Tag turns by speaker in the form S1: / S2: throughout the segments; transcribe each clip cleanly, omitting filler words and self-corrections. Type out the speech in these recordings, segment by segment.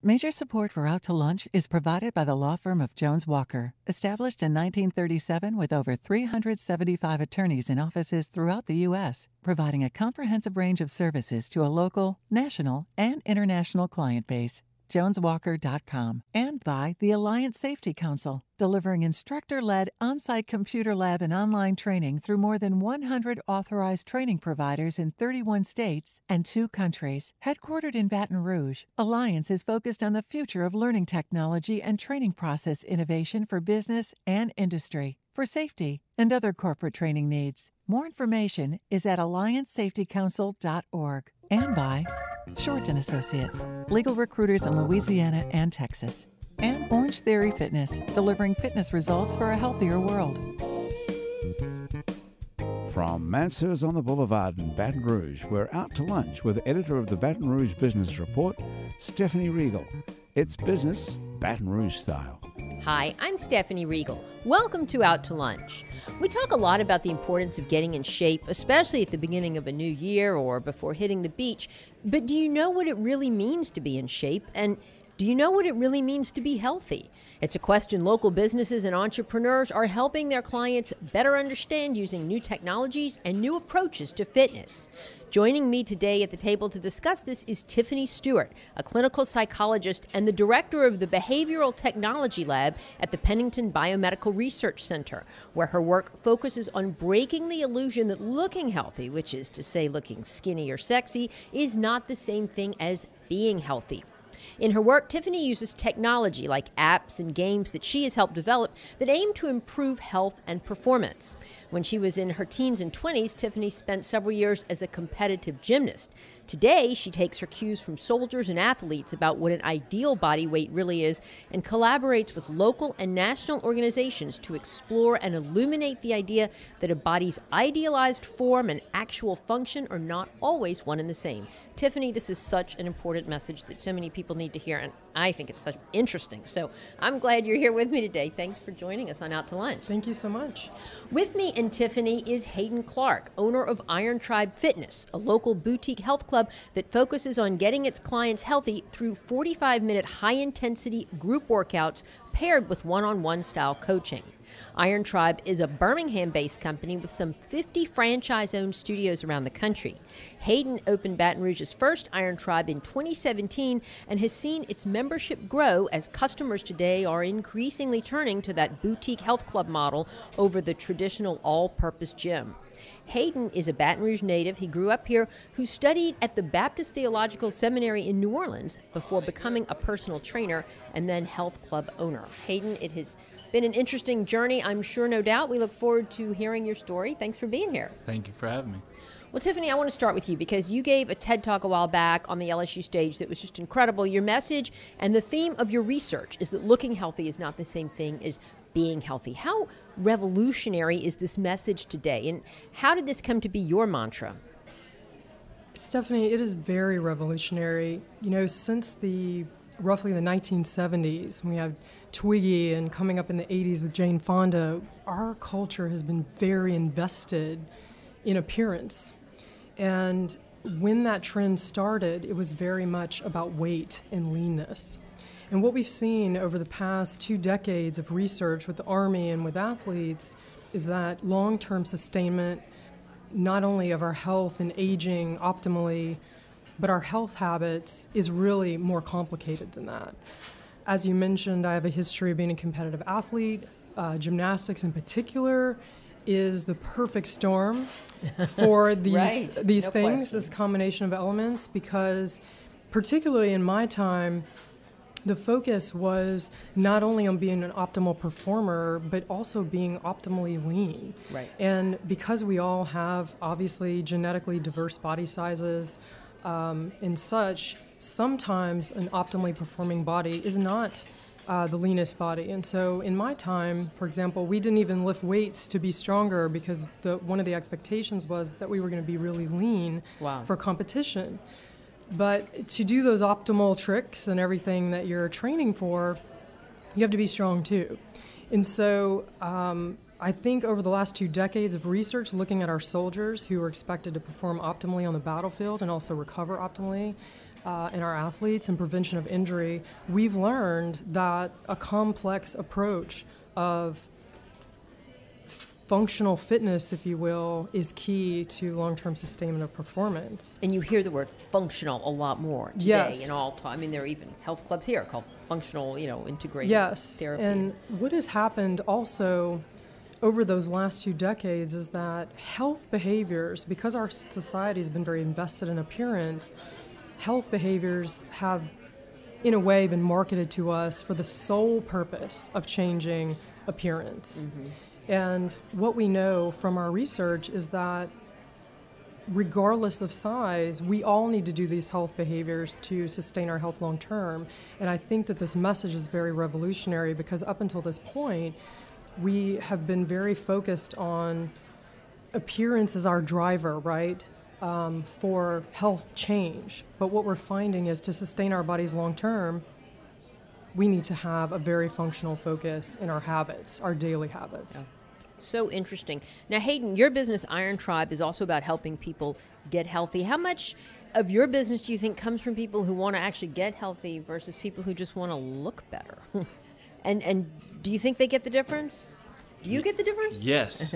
S1: Major support for Out to Lunch is provided by the law firm of Jones Walker, established in 1937 with over 375 attorneys in offices throughout the U.S., providing a comprehensive range of services to a local, national, and international client base. JonesWalker.com, and by the Alliance Safety Council, delivering instructor-led on-site computer lab and online training through more than 100 authorized training providers in 31 states and 2 countries. Headquartered in Baton Rouge, Alliance is focused on the future of learning technology and training process innovation for business and industry, for safety and other corporate training needs. More information is at alliancesafetycouncil.org, and by Short & Associates, legal recruiters in Louisiana and Texas, and Orange Theory Fitness, delivering fitness results for a healthier world.
S2: From Mansur's on the Boulevard in Baton Rouge, we're out to lunch with editor of the Baton Rouge Business Report, Stephanie Riegel. It's business Baton Rouge style.
S3: Hi, I'm Stephanie Riegel. Welcome to Out to Lunch. We talk a lot about the importance of getting in shape, especially at the beginning of a new year or before hitting the beach. But do you know what it really means to be in shape? And do you know what it really means to be healthy? It's a question local businesses and entrepreneurs are helping their clients better understand using new technologies and new approaches to fitness. Joining me today at the table to discuss this is Tiffany Stewart, a clinical psychologist and the director of the Behavioral Technology Lab at the Pennington Biomedical Research Center, where her work focuses on breaking the illusion that looking healthy, which is to say looking skinny or sexy, is not the same thing as being healthy. In her work, Tiffany uses technology like apps and games that she has helped develop that aim to improve health and performance. When she was in her teens and 20s, Tiffany spent several years as a competitive gymnast. Today, she takes her cues from soldiers and athletes about what an ideal body weight really is and collaborates with local and national organizations to explore and illuminate the idea that a body's idealized form and actual function are not always one and the same. Tiffany, this is such an important message that so many people need to hear, and I think it's such interesting. So I'm glad you're here with me today. Thanks for joining us on Out to Lunch.
S4: Thank you so much.
S3: With me and Tiffany is Hayden Clark, owner of Iron Tribe Fitness, a local boutique health club that focuses on getting its clients healthy through 45-minute high-intensity group workouts paired with one-on-one style coaching. Iron Tribe is a Birmingham-based company with some 50 franchise-owned studios around the country. Hayden opened Baton Rouge's first Iron Tribe in 2017 and has seen its membership grow as customers today are increasingly turning to that boutique health club model over the traditional all-purpose gym. Hayden is a Baton Rouge native. He grew up here, who studied at the Baptist Theological Seminary in New Orleans before becoming a personal trainer and then health club owner. Hayden, it has been an interesting journey, I'm sure, no doubt. We look forward to hearing your story. Thanks for being here.
S5: Thank you for having me.
S3: Well, Tiffany, I want to start with you because you gave a TED Talk a while back on the LSU stage that was just incredible. Your message and the theme of your research is that looking healthy is not the same thing as being healthy. How revolutionary is this message today, and how did this come to be your mantra?
S4: Stephanie, it is very revolutionary. You know, since roughly the 1970s, when we have Twiggy and coming up in the 80s with Jane Fonda, our culture has been very invested in appearance. And when that trend started, it was very much about weight and leanness. And what we've seen over the past 2 decades of research with the Army and with athletes is that long-term sustainment, not only of our health and aging optimally, but our health habits is really more complicated than that. As you mentioned, I have a history of being a competitive athlete. Gymnastics in particular is the perfect storm for these
S3: Right.
S4: these
S3: No
S4: things,
S3: question.
S4: this combination of elements, because particularly in my time, the focus was not only on being an optimal performer, but also being optimally lean.
S3: Right.
S4: And because we all have obviously genetically diverse body sizes and such, sometimes an optimally performing body is not the leanest body. And so in my time, for example, we didn't even lift weights to be stronger because one of the expectations was that we were going to be really lean
S3: Wow.
S4: for competition. But to do those optimal tricks and everything that you're training for, you have to be strong too. And so I think over the last 2 decades of research looking at our soldiers who are expected to perform optimally on the battlefield and also recover optimally, in our athletes and prevention of injury, we've learned that a complex approach of functional fitness, if you will, is key to long-term sustainment of performance.
S3: And you hear the word functional a lot more today
S4: Yes.
S3: in all time. I mean, there are even health clubs here called functional, integrated
S4: Yes,
S3: therapy.
S4: and what has happened also over those last 2 decades is that health behaviors, because our society has been very invested in appearance, health behaviors have, in a way, been marketed to us for the sole purpose of changing appearance. And what we know from our research is that regardless of size, we all need to do these health behaviors to sustain our health long term. And I think that this message is very revolutionary because up until this point, we have been very focused on appearance as our driver, right, for health change. But what we're finding is to sustain our bodies long term, we need to have a very functional focus in our habits, our daily habits.
S3: Yeah. So interesting. Now, Hayden, your business, Iron Tribe, is also about helping people get healthy. How much of your business do you think comes from people who want to actually get healthy versus people who just want to look better? and do you think they get the difference? Do you get the difference?
S5: Yes.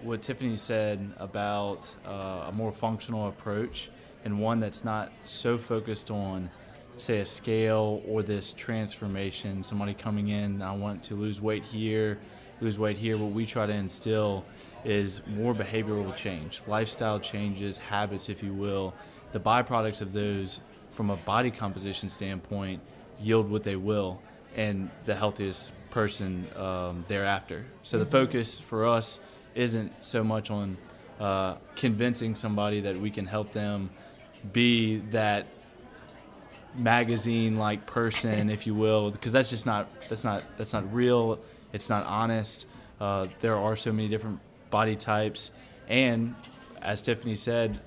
S5: What Tiffany said about a more functional approach and one that's not so focused on, say, a scale or this transformation, somebody coming in, I want to lose weight here. What we try to instill is more behavioral change, lifestyle changes, habits, if you will. The byproducts of those from a body composition standpoint yield what they will, and the healthiest person thereafter. So the focus for us isn't so much on convincing somebody that we can help them be that magazine-like person, if you will, because that's not real. It's not honest. There are so many different body types, and as Tiffany said,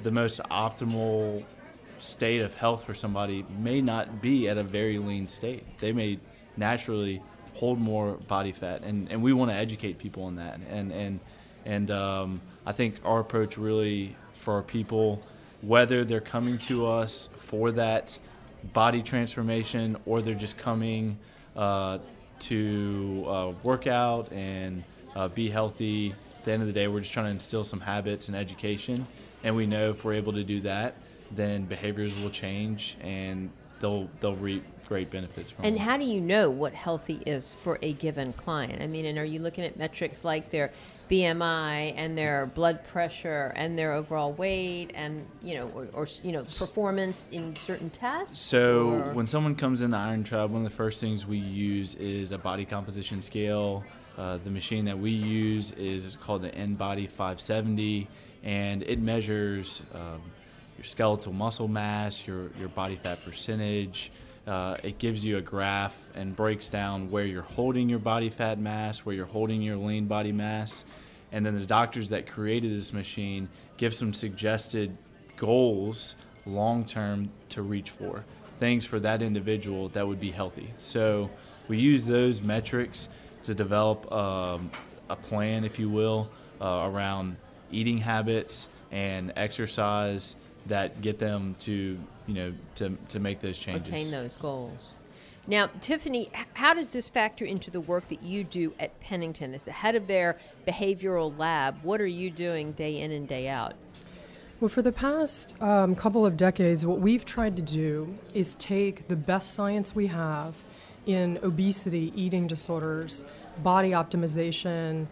S5: the most optimal state of health for somebody may not be at a very lean state. They may naturally hold more body fat, and we want to educate people on that. And I think our approach really for our people, whether they're coming to us for that body transformation or they're just coming to work out and be healthy, at the end of the day, we're just trying to instill some habits and education. And we know if we're able to do that, then behaviors will change and they'll reap great benefits from it.
S3: And how do you know what healthy is for a given client? I mean, and are you looking at metrics like their BMI and their blood pressure and their overall weight and, or performance in certain tests?
S5: So
S3: or?
S5: When someone comes into Iron Tribe, one of the first things we use is a body composition scale. The machine that we use is called the InBody 570, and it measures your skeletal muscle mass, your body fat percentage. It gives you a graph and breaks down where you're holding your body fat mass, where you're holding your lean body mass. And then the doctors that created this machine give some suggested goals long-term to reach for, things for that individual that would be healthy. So we use those metrics to develop a plan, if you will, around eating habits and exercise that get them to make those changes.
S3: Attain those goals. Now, Tiffany, how does this factor into the work that you do at Pennington? As the head of their behavioral lab, what are you doing day in and day out?
S4: Well, for the past couple of decades, what we've tried to do is take the best science we have in obesity, eating disorders, body optimization,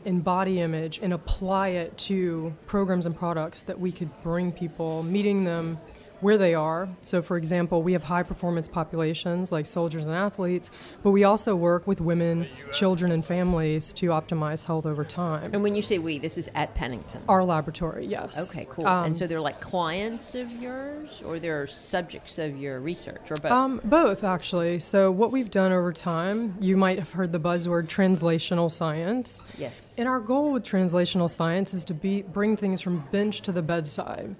S4: in body image, and apply it to programs and products that we could bring people, meeting them where they are. So, for example, we have high-performance populations like soldiers and athletes, but we also work with women, children, and families to optimize health over time.
S3: And when you say we, this is at Pennington?
S4: Our laboratory, yes.
S3: Okay, cool. And so they're like clients of yours, or they're subjects of your research, or both?
S4: Both, actually. So what we've done over time, you might have heard the buzzword translational science.
S3: Yes.
S4: And our goal with translational science is to bring things from bench to the bedside.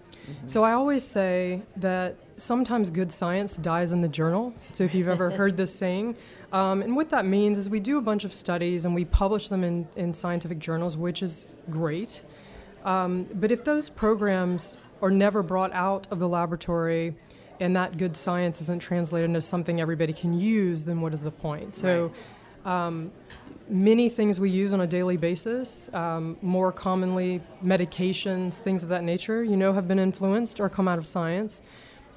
S4: So I always say that sometimes good science dies in the journal. So if you've ever heard this saying, and what that means is we do a bunch of studies and we publish them in scientific journals, which is great. But if those programs are never brought out of the laboratory and that good science isn't translated into something everybody can use, then what is the point? So many things we use on a daily basis, more commonly medications, things of that nature, have been influenced or come out of science.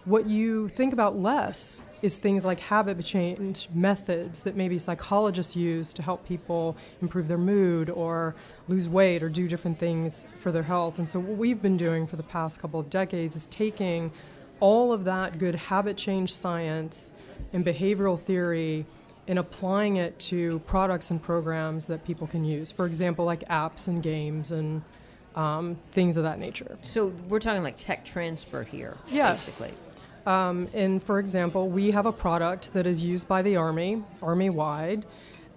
S4: What you think about less is things like habit change methods that maybe psychologists use to help people improve their mood or lose weight or do different things for their health. And so what we've been doing for the past couple of decades is taking all of that good habit change science and behavioral theory and applying it to products and programs that people can use. For example, like apps and games and things of that nature.
S3: So we're talking like tech transfer here,
S4: yes.
S3: basically.
S4: And for example, we have a product that is used by the Army, Army-wide.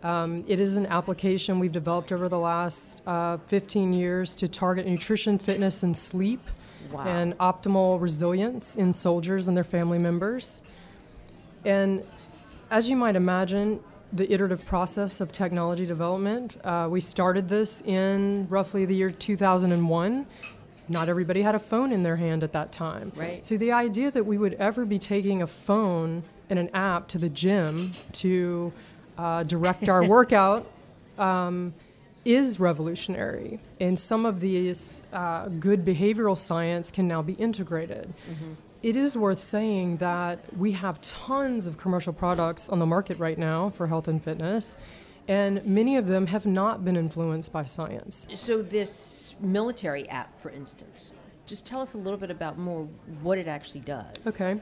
S4: It is an application we've developed over the last 15 years to target nutrition, fitness, and sleep.
S3: Wow.
S4: And optimal resilience in soldiers and their family members. And as you might imagine, the iterative process of technology development, we started this in roughly the year 2001. Not everybody had a phone in their hand at that time.
S3: Right.
S4: So the idea that we would ever be taking a phone and an app to the gym to direct our workout is revolutionary. And some of these good behavioral science can now be integrated. Mm-hmm. It is worth saying that we have tons of commercial products on the market right now for health and fitness, and many of them have not been influenced by science.
S3: So this military app, for instance, just tell us a little bit about more what it actually does.
S4: Okay.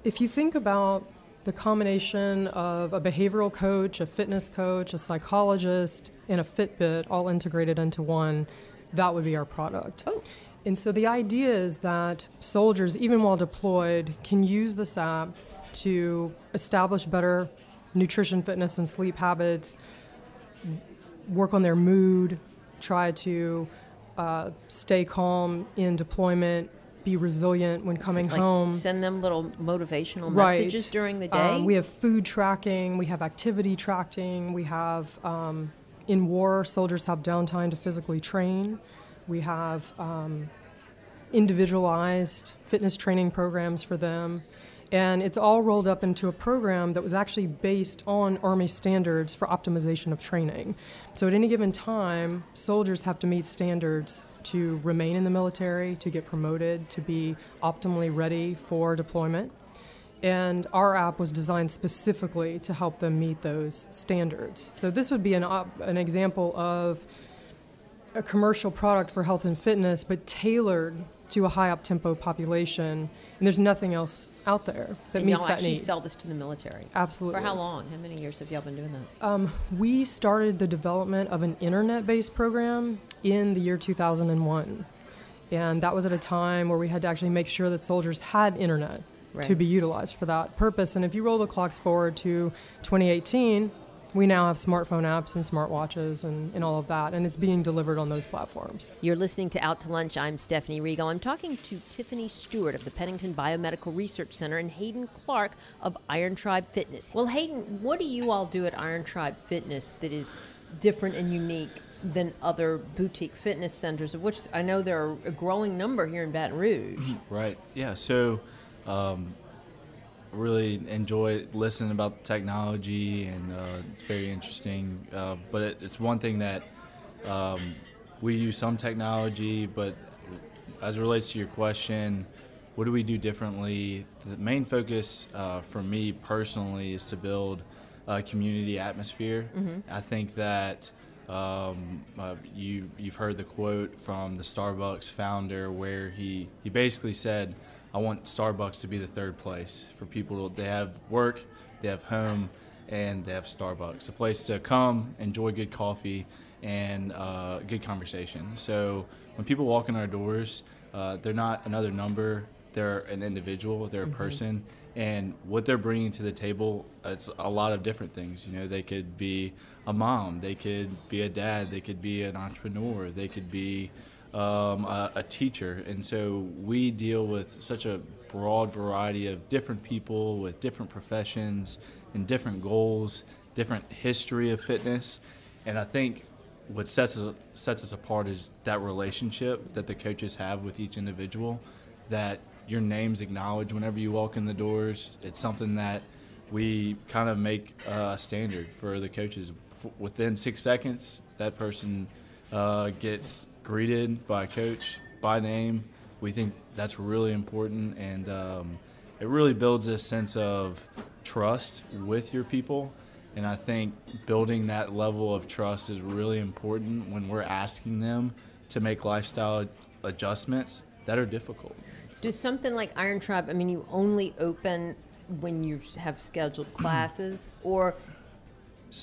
S4: If you think about the combination of a behavioral coach, a fitness coach, a psychologist, and a Fitbit all integrated into one, that would be our product.
S3: Oh.
S4: And so the idea is that soldiers, even while deployed, can use this app to establish better nutrition, fitness, and sleep habits, work on their mood, try to stay calm in deployment, be resilient when coming home.
S3: Send them little motivational
S4: Right.
S3: messages during the day?
S4: We have food tracking, we have activity tracking, we have, in war, soldiers have downtime to physically train. We have individualized fitness training programs for them. And it's all rolled up into a program that was actually based on Army standards for optimization of training. So at any given time, soldiers have to meet standards to remain in the military, to get promoted, to be optimally ready for deployment. And our app was designed specifically to help them meet those standards. So this would be an example of a commercial product for health and fitness, but tailored to a high up-tempo population. And there's nothing else out there that meets that need.
S3: And y'all actually sell this to the military?
S4: Absolutely.
S3: For how long? How many years have y'all been doing that?
S4: We started the development of an internet-based program in the year 2001. And that was at a time where we had to actually make sure that soldiers had internet to be utilized for that purpose. And if you roll the clocks forward to 2018, we now have smartphone apps and smartwatches and all of that, and it's being delivered on those platforms.
S3: You're listening to Out to Lunch. I'm Stephanie Regal. I'm talking to Tiffany Stewart of the Pennington Biomedical Research Center and Hayden Clark of Iron Tribe Fitness. Well, Hayden, what do you all do at Iron Tribe Fitness that is different and unique than other boutique fitness centers, of which I know there are a growing number here in Baton Rouge?
S5: Right. Yeah. So really enjoy listening about technology, and it's very interesting. But it's one thing that we use some technology, but as it relates to your question, what do we do differently? The main focus for me personally is to build a community atmosphere. Mm-hmm. I think that you've heard the quote from the Starbucks founder where he basically said, I want Starbucks to be the third place for people. They have work, they have home, and they have Starbucks. A place to come, enjoy good coffee, and good conversation. So when people walk in our doors, they're not another number. They're an individual. They're a person. And what they're bringing to the table, it's a lot of different things. You know, they could be a mom. They could be a dad. They could be an entrepreneur. They could be a teacher. And so we deal with such a broad variety of different people with different professions and different goals, different history of fitness. And I think what sets us apart is that relationship that the coaches have with each individual, that your name's acknowledged whenever you walk in the doors. It's something that we kind of make a standard for the coaches. Within 6 seconds, that person gets greeted by a coach by name. We think that's really important, and it really builds a sense of trust with your people. And I think building that level of trust is really important when we're asking them to make lifestyle adjustments that are difficult.
S3: Do something like Iron Tribe, I mean, you only open when you have scheduled classes, or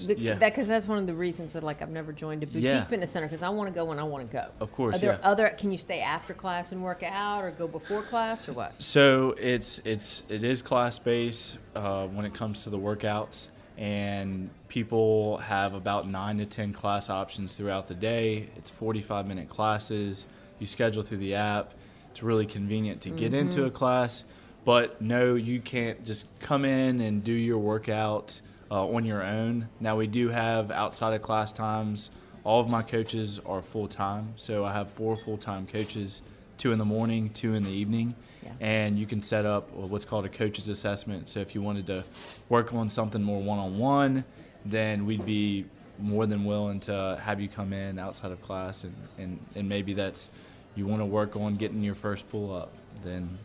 S3: because that's one of the reasons that, like, I've never joined a boutique fitness center, because I want to go when I want to go.
S5: Of course,
S3: Are there other? Can you stay after class and work out, or go before class, or what?
S5: So it is class based when it comes to the workouts, and people have about 9 to 10 class options throughout the day. It's 45-minute classes. You schedule through the app. It's really convenient to get into a class, but no, you can't just come in and do your workout on your own. Now, we do have outside of class times. All of my coaches are full-time, so I have 4 full-time coaches, 2 in the morning, 2 in the evening, and you can set up what's called a coach's assessment. So if you wanted to work on something more one-on-one, then we'd be more than willing to have you come in outside of class, and maybe that's you want to work on getting your first pull-up, then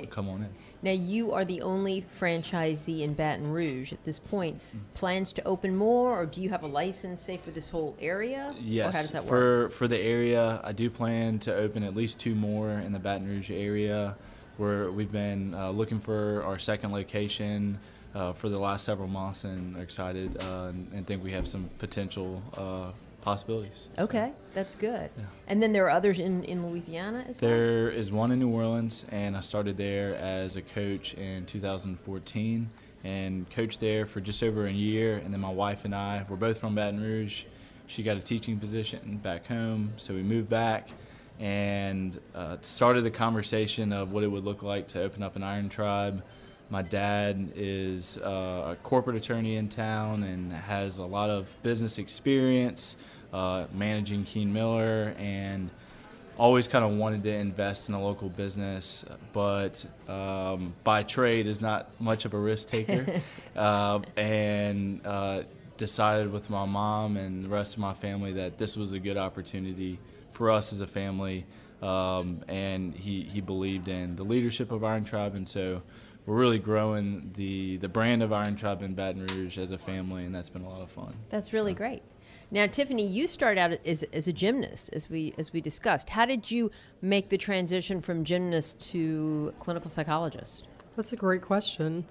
S5: come on in.
S3: Now, you are the only franchisee in Baton Rouge at this point. Plans to open more, or do you have a license, say, for this whole area?
S5: Yes,
S3: or how does that work?
S5: For the area, I do plan to open at least 2 more in the Baton Rouge area. We've been looking for our second location for the last several months, and are excited and think we have some potential possibilities.
S3: Okay, that's good. Yeah. And then there are others in Louisiana as well?
S5: There is one in New Orleans, and I started there as a coach in 2014 and coached there for just over a year. And then my wife and I were both from Baton Rouge. She got a teaching position back home, so we moved back and started the conversation of what it would look like to open up an Iron Tribe. My dad is a corporate attorney in town and has a lot of business experience managing Keene Miller, and always kind of wanted to invest in a local business, but by trade is not much of a risk taker, and decided with my mom and the rest of my family that this was a good opportunity for us as a family, and he believed in the leadership of Iron Tribe, and so we're really growing the brand of Iron Tribe in Baton Rouge as a family, and that's been a lot of fun.
S3: That's really great. Now, Tiffany, you started out as a gymnast, as we discussed. How did you make the transition from gymnast to clinical psychologist?
S4: That's a great question.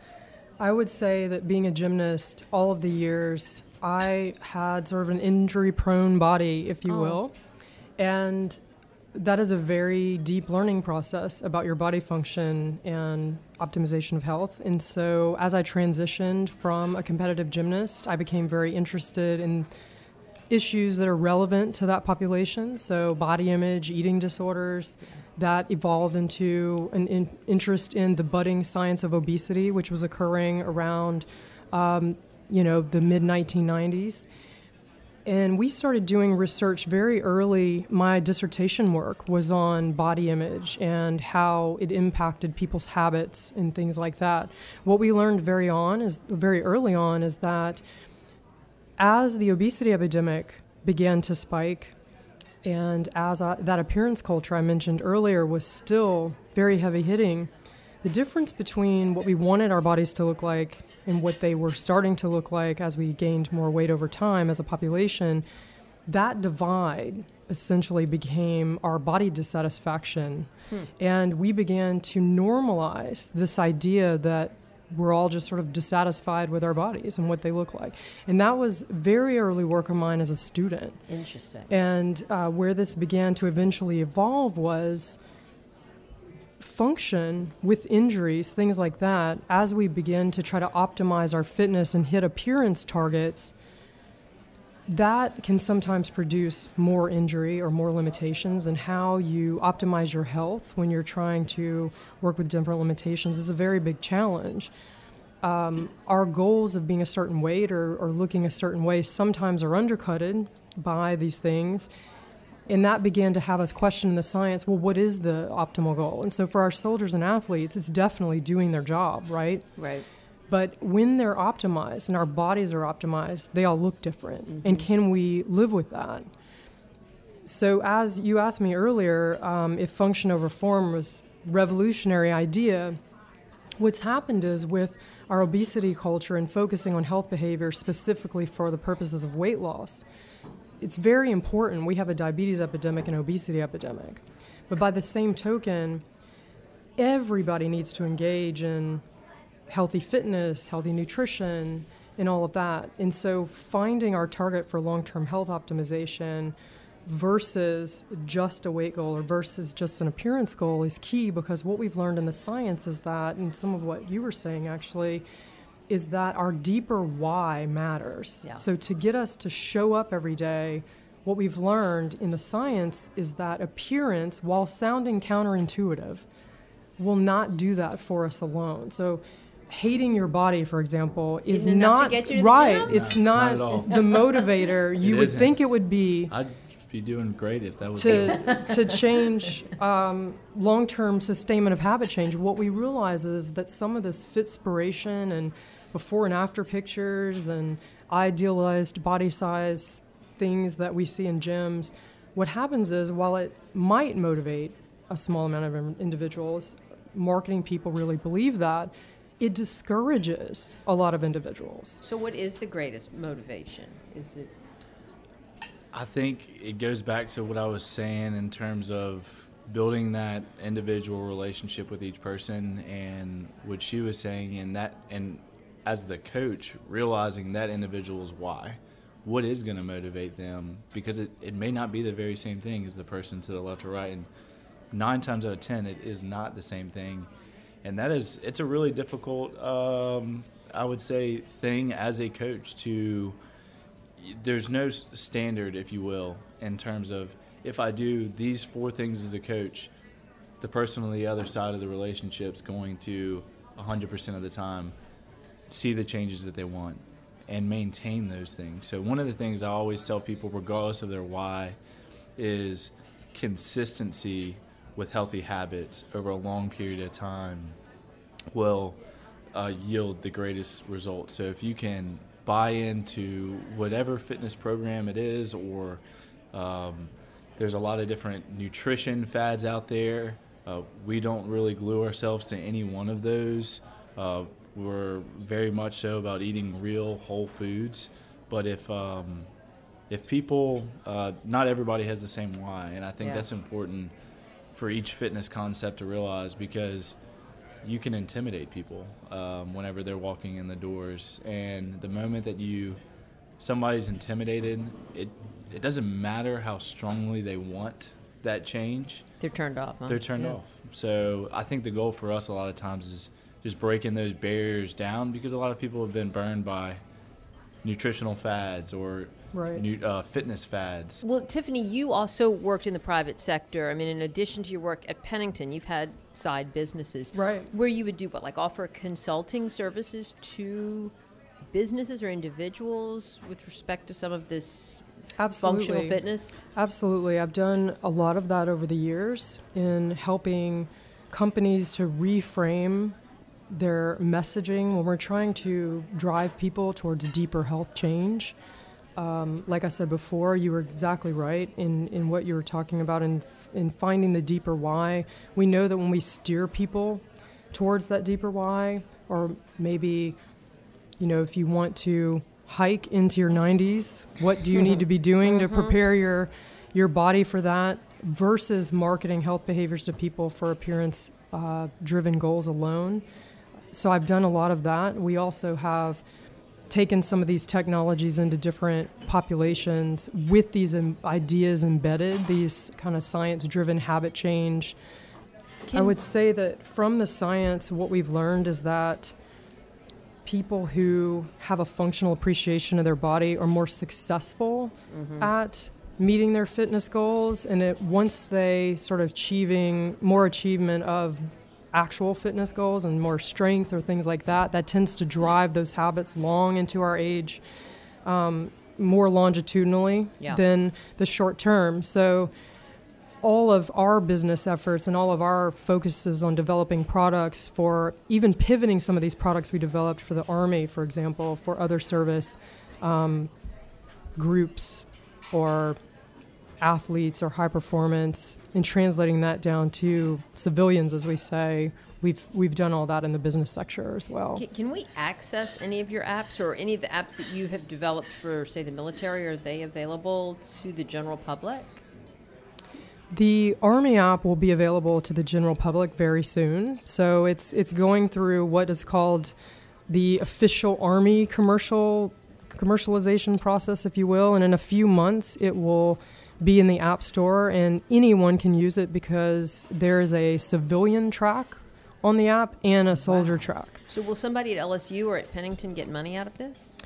S4: I would say that being a gymnast, all of the years, I had sort of an injury-prone body, if you will, and that is a very deep learning process about your body function and optimization of health. And so as I transitioned from a competitive gymnast, I became very interested in issues that are relevant to that population. So body image, eating disorders, that evolved into an interest in the budding science of obesity, which was occurring around, the mid-1990s. And we started doing research very early. My dissertation work was on body image and how it impacted people's habits and things like that. What we learned very early on is that as the obesity epidemic began to spike, and as that appearance culture I mentioned earlier was still very heavy-hitting, the difference between what we wanted our bodies to look like and what they were starting to look like as we gained more weight over time as a population, that divide essentially became our body dissatisfaction. And we began to normalize this idea that we're all just sort of dissatisfied with our bodies and what they look like. And that was very early work of mine as a student.
S3: Interesting.
S4: And where this began to eventually evolve was function with injuries, things like that. As we begin to try to optimize our fitness and hit appearance targets, that can sometimes produce more injury or more limitations, and how you optimize your health when you're trying to work with different limitations is a very big challenge. Our goals of being a certain weight or looking a certain way sometimes are undercutted by these things. And that began to have us question the science. Well, what is the optimal goal? And so for our soldiers and athletes, it's definitely doing their job, right?
S3: Right.
S4: But when they're optimized and our bodies are optimized, they all look different. Mm-hmm. And can we live with that? So as you asked me earlier, if function over form was a revolutionary idea, what's happened is with our obesity culture and focusing on health behavior specifically for the purposes of weight loss, it's very important. We have a diabetes epidemic and obesity epidemic. But by the same token, everybody needs to engage in healthy fitness, healthy nutrition, and all of that. And so finding our target for long-term health optimization versus just a weight goal or versus just an appearance goal is key, because what we've learned in the science is that, and some of what you were saying actually, is that our deeper why matters.
S3: Yeah.
S4: So to get us to show up every day, what we've learned in the science is that appearance, while sounding counterintuitive, will not do that for us alone. So hating your body, for example, is
S3: Isn't enough
S4: not
S3: to get you to the
S4: right.
S3: gym?
S4: It's
S5: Not
S4: not
S5: at all.
S4: the motivator you would
S5: isn't.
S4: think it would be
S5: I'd be doing great if that was
S4: to change long-term sustainment of habit change. What we realize is that some of this fitspiration and before and after pictures and idealized body size things that we see in gyms, what happens is, while it might motivate a small amount of individuals, marketing people really believe that, it discourages a lot of individuals.
S3: So what is the greatest motivation? Is it?
S5: I think it goes back to what I was saying in terms of building that individual relationship with each person, and what she was saying, and as the coach, realizing that individual's why. What is going to motivate them? Because it may not be the very same thing as the person to the left or right, and 9 times out of 10, it is not the same thing. And it's a really difficult, I would say, thing as a coach to, there's no standard, if you will, in terms of, if I do these 4 things as a coach, the person on the other side of the relationship's going to 100% of the time see the changes that they want and maintain those things. So one of the things I always tell people, regardless of their why, is consistency with healthy habits over a long period of time will yield the greatest results. So if you can buy into whatever fitness program it is, or there's a lot of different nutrition fads out there. We don't really glue ourselves to any one of those. We're very much so about eating real whole foods. But if people, not everybody has the same why, and I think that's important for each fitness concept to realize, because you can intimidate people whenever they're walking in the doors. And the moment that somebody's intimidated, it doesn't matter how strongly they want that change.
S3: They're turned off, huh?
S5: They're turned off. So I think the goal for us a lot of times is just breaking those barriers down, because a lot of people have been burned by nutritional fads or fitness fads.
S3: Well, Tiffany, you also worked in the private sector. I mean, in addition to your work at Pennington, you've had side businesses.
S4: Right.
S3: Where you would do what, like offer consulting services to businesses or individuals with respect to some of this functional fitness?
S4: Absolutely. I've done a lot of that over the years in helping companies to reframe their messaging when we're trying to drive people towards deeper health change. Like I said before, you were exactly right in what you were talking about in finding the deeper why. We know that when we steer people towards that deeper why, or maybe, if you want to hike into your 90s, what do you need to be doing to prepare your body for that, versus marketing health behaviors to people for appearance driven goals alone. So I've done a lot of that. We also have taken some of these technologies into different populations with these ideas embedded, these kind of science-driven habit change. I would say that from the science, what we've learned is that people who have a functional appreciation of their body are more successful at meeting their fitness goals, and once they sort of achieving more achievement of actual fitness goals and more strength or things like that, that tends to drive those habits long into our age. more longitudinally than the short term. So all of our business efforts and all of our focuses on developing products for even pivoting some of these products we developed for the Army, for example, for other service groups or athletes or high performance, and translating that down to civilians, as we say. We've done all that in the business sector as well.
S3: Can we access any of your apps or any of the apps that you have developed for, say, the military? Are they available to the general public?
S4: The Army app will be available to the general public very soon. So it's going through what is called the official Army commercialization process, if you will. And in a few months, it will be in the App Store, and anyone can use it because there is a civilian track on the app and a soldier track.
S3: So will somebody at LSU or at Pennington get money out of this?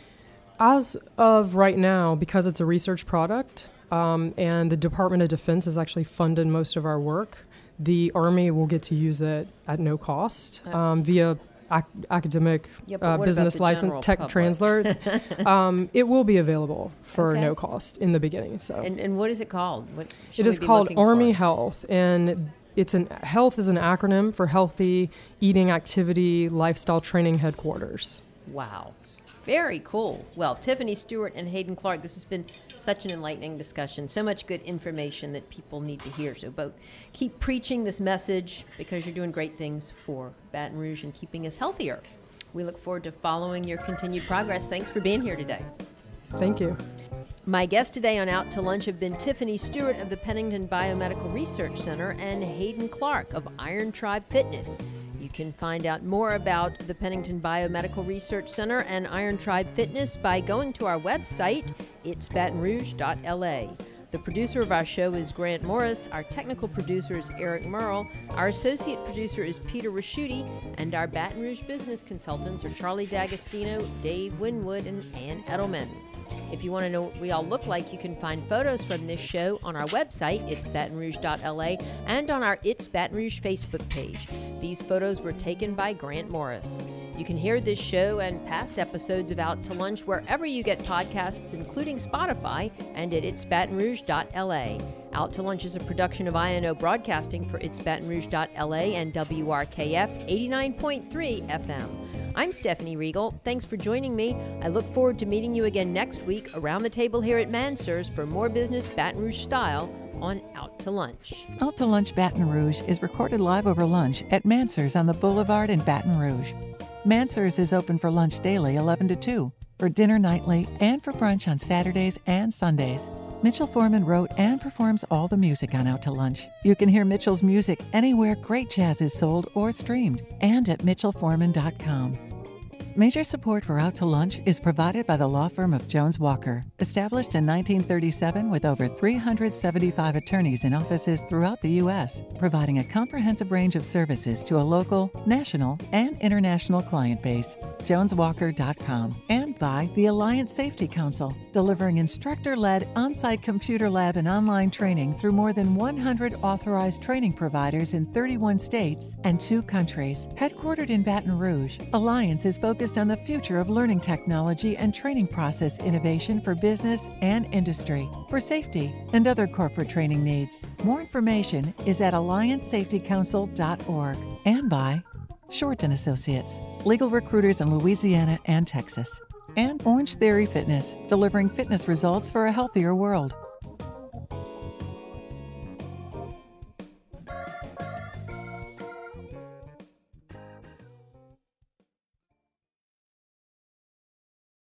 S4: As of right now, because it's a research product, and the Department of Defense has actually funded most of our work, the Army will get to use it at no cost via academic business license tech translator. It will be available for no cost in the beginning. So,
S3: and what is it called?
S4: It is called Army Health, and health is an acronym for Healthy Eating Activity Lifestyle Training Headquarters.
S3: Wow. Very cool. Well, Tiffany Stewart and Hayden Clark, this has been such an enlightening discussion, so much good information that people need to hear. So both keep preaching this message because you're doing great things for Baton Rouge and keeping us healthier. We look forward to following your continued progress. Thanks for being here today.
S4: Thank you.
S3: My guests today on Out to Lunch have been Tiffany Stewart of the Pennington Biomedical Research Center and Hayden Clark of Iron Tribe Fitness. You can find out more about the Pennington Biomedical Research Center and Iron Tribe Fitness by going to our website, itsbatonrouge.la. The producer of our show is Grant Morris. Our technical producer is Eric Merle. Our associate producer is Peter Raschuti. And our Baton Rouge business consultants are Charlie D'Agostino, Dave Winwood, and Ann Edelman. If you want to know what we all look like, you can find photos from this show on our website, itsbatonrouge.la, and on our It's Baton Rouge Facebook page. These photos were taken by Grant Morris. You can hear this show and past episodes of Out to Lunch wherever you get podcasts, including Spotify and at itsbatonrouge.la. Out to Lunch is a production of INO Broadcasting for itsbatonrouge.la and WRKF 89.3 FM. I'm Stephanie Riegel. Thanks for joining me. I look forward to meeting you again next week around the table here at Mansur's for more business Baton Rouge style on Out to Lunch.
S1: Out to Lunch Baton Rouge is recorded live over lunch at Mansur's on the Boulevard in Baton Rouge. Mansur's is open for lunch daily 11 to 2, for dinner nightly, and for brunch on Saturdays and Sundays. Mitchell Foreman wrote and performs all the music on Out to Lunch. You can hear Mitchell's music anywhere great jazz is sold or streamed, and at mitchellforeman.com. Major support for Out to Lunch is provided by the law firm of Jones Walker, established in 1937 with over 375 attorneys in offices throughout the U.S., providing a comprehensive range of services to a local, national, and international client base. JonesWalker.com. And by the Alliance Safety Council, delivering instructor-led on-site computer lab and online training through more than 100 authorized training providers in 31 states and 2 countries. Headquartered in Baton Rouge, Alliance is focused on the future of learning technology and training process innovation for business and industry, for safety and other corporate training needs. More information is at alliancesafetycouncil.org. And by Shorten Associates, legal recruiters in Louisiana and Texas. And Orange Theory Fitness, delivering fitness results for a healthier world.